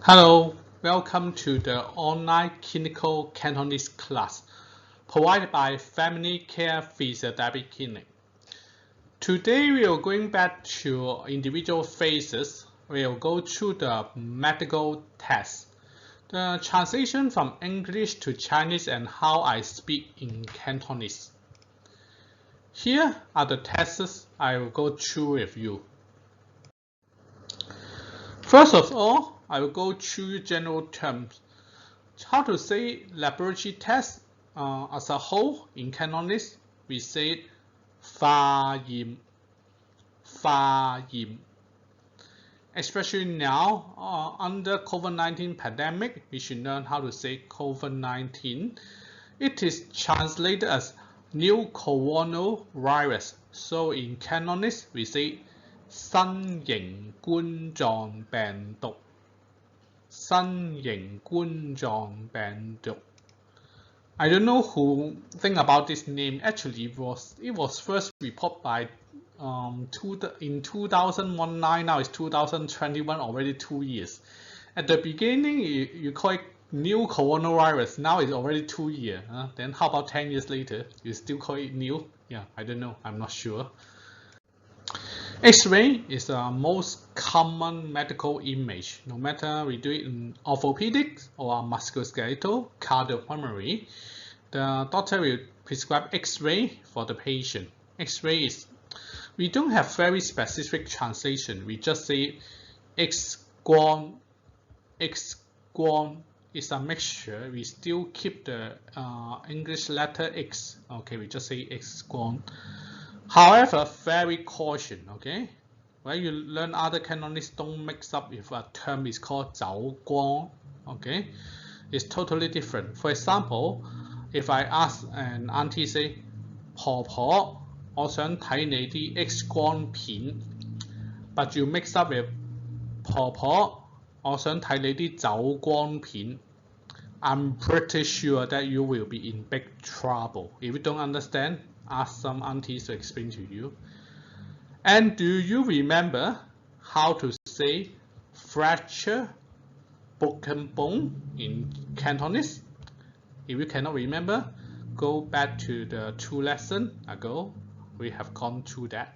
Hello, welcome to the online clinical Cantonese class provided by Family Care Physiotherapy Clinic. Today we are going back to individual phases. We will go through the medical tests, the translation from English to Chinese and how I speak in Cantonese. Here are the tests I will go through with you. First of all, I will go through general terms. How to say laboratory test as a whole in Cantonese, we say 化驗. Especially now, under COVID-19 pandemic, we should learn how to say COVID-19. It is translated as new coronavirus. So in Cantonese, we say 新型冠狀病毒. 新型冠狀病毒. I don't know who think about this name. Actually, it was first reported by in 2019. Now it's 2021, already 2 years. At the beginning, you call it new coronavirus. Now it's already 2 years. Then how about 10 years later? You still call it new? Yeah, I don't know. I'm not sure. X-ray is the most common medical image, no matter we do it in orthopedics or musculoskeletal, cardiopulmonary. The doctor will prescribe X-ray for the patient. X-ray is, we don't have very specific translation. We just say X-quang. X-quang is a mixture. We still keep the English letter X. Okay, we just say X-quang. However, very caution, okay? When you learn other Cantonese, don't mix up if a term is called 走光, okay? It's totally different. For example, if I ask an auntie say, 婆婆，我想睇你啲 X 光片, but you mix up with 婆婆，我想睇你啲走光片, I'm pretty sure that you will be in big trouble. If you don't understand, ask some aunties to explain to you. And do you remember how to say fracture, broken bone in Cantonese? If you cannot remember, go back to the 2 lessons ago. We have gone through that.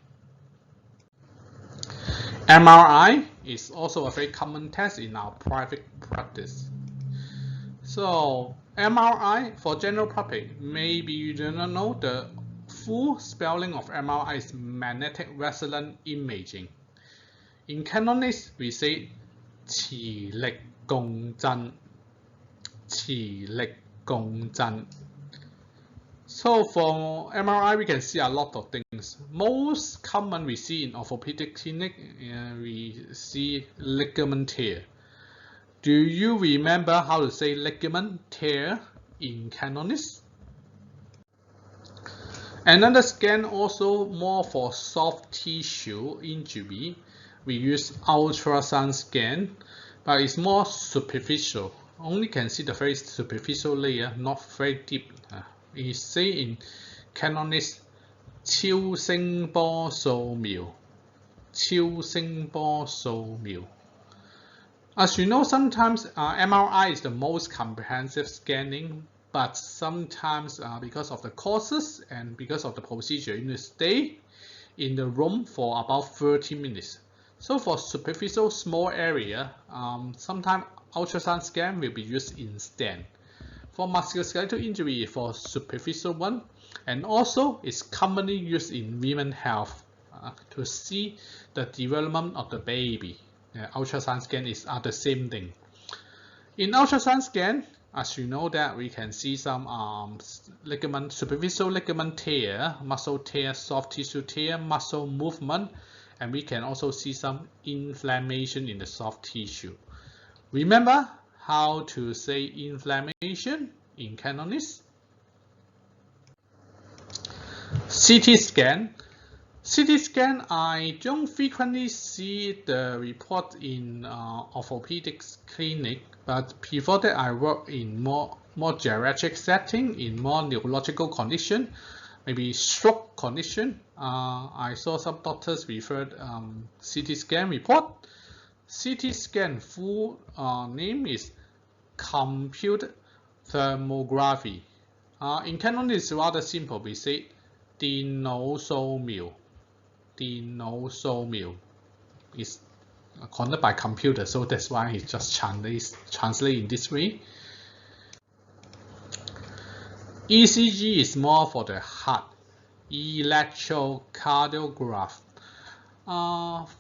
MRI is also a very common test in our private practice. So MRI for general public, maybe you do not know the full spelling of MRI is magnetic resonance imaging. In Cantonese, we say 磁力共振. 磁力共振. So for MRI, we can see a lot of things. Most common we see in orthopedic clinic, we see ligament tear. Do you remember how to say ligament tear in Cantonese? Another scan also more for soft tissue injury. We use ultrasound scan, but it's more superficial. Only can see the very superficial layer, not very deep. We say in Cantonese, 超聲波掃描. 超聲波掃描. As you know, sometimes MRI is the most comprehensive scanning, but sometimes because of the courses and because of the procedure, you need to stay in the room for about 30 minutes. So for superficial small area, sometimes ultrasound scan will be used instead. For musculoskeletal injury, for superficial one, and also it's commonly used in women's health to see the development of the baby. Ultrasound scan is the same thing. In ultrasound scan, as you know that we can see some ligament, superficial ligament tear, muscle tear, soft tissue tear, muscle movement, and we can also see some inflammation in the soft tissue. Remember how to say inflammation in Cantonese? CT scan. CT scan, I don't frequently see the report in orthopedics clinic, but before that I work in more geriatric setting, in more neurological condition, maybe stroke condition. I saw some doctors referred CT scan report. CT scan full name is computed thermography. In Cantonese, it's rather simple. We say 電腦掃描. 電腦掃描 is conducted by computer, so that's why it just translate in this way. ECG is more for the heart. Electrocardiograph.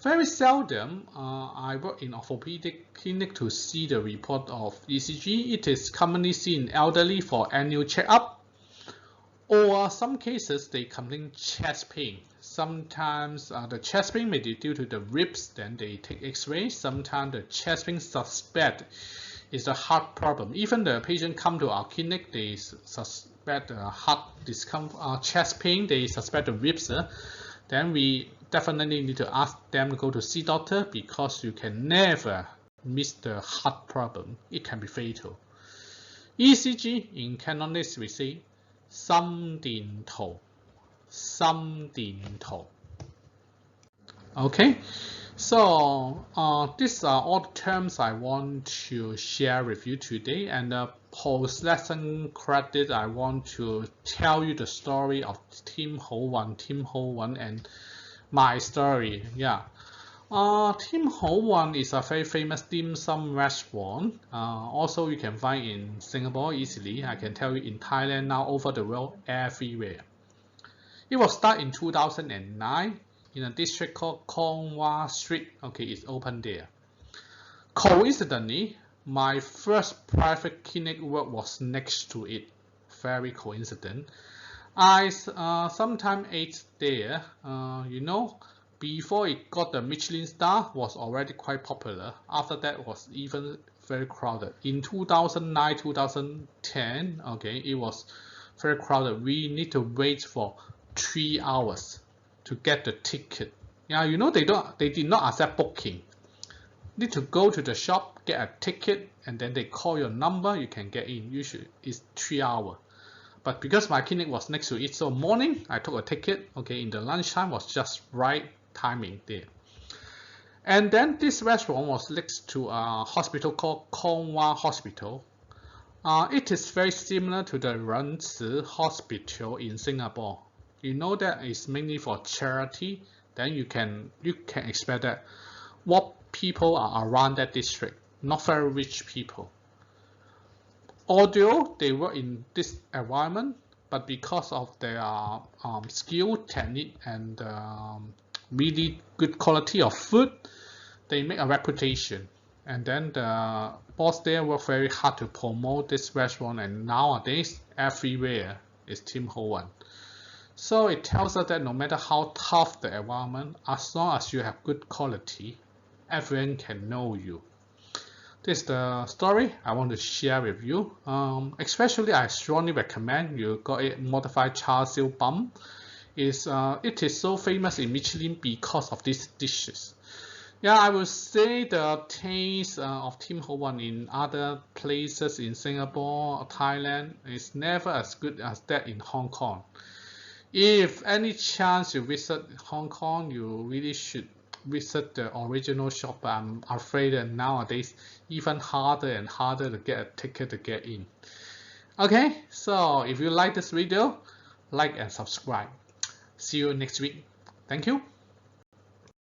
Very seldom I work in orthopedic clinic to see the report of ECG. It is commonly seen in elderly for annual checkup, or some cases they complain chest pain. Sometimes the chest pain may be due to the ribs, then they take X-ray. Sometimes the chest pain suspect is a heart problem. Even the patient come to our clinic, they suspect heart discomfort, chest pain, they suspect the ribs. Then we definitely need to ask them to go to see doctor, because you can never miss the heart problem. It can be fatal. ECG in Cantonese we say 心電圖. 心電圖. Okay, so these are all the terms I want to share with you today, and post-lesson credit I want to tell you the story of Tim Ho Wan and my story. Yeah, Tim Ho Wan is a very famous dim sum restaurant. Also you can find in Singapore easily. I can tell you in Thailand now, over the world, everywhere. It was started in 2009 in a district called Kong Wah Street. Okay, it's open there. Coincidentally, my first private clinic work was next to it. Very coincident. I sometimes ate there. You know, before it got the Michelin star, was already quite popular. After that, was even very crowded. In 2009, 2010, okay, it was very crowded. We need to wait for 3 hours to get the ticket. Yeah, you know, they did not accept booking. Need to go to the shop, get a ticket, and then they call your number, you can get in. Usually it's 3 hours. But because my clinic was next to it, so morning I took a ticket. Okay, in the lunchtime was just right timing there. And then this restaurant was next to a hospital called Kong Wah Hospital. It is very similar to the Renci Hospital in Singapore. You know that it's mainly for charity. Then you can expect that what people are around that district, not very rich people. Although they work in this environment, but because of their skill, technique, and really good quality of food, they make a reputation. And then the boss there work very hard to promote this restaurant, and nowadays everywhere is Tim Ho Wan. So it tells us that no matter how tough the environment, as long as you have good quality, everyone can know you. This is the story I want to share with you. Especially I strongly recommend you got a modified char siu bum. It is so famous in Michelin because of these dishes. Yeah, I would say the taste of Tim Ho Wan in other places in Singapore or Thailand is never as good as that in Hong Kong. If any chance you visit Hong Kong, you really should visit the original shop. But I'm afraid that nowadays even harder and harder to get a ticket to get in. Okay, so if you like this video, like and subscribe. See you next week. Thank you.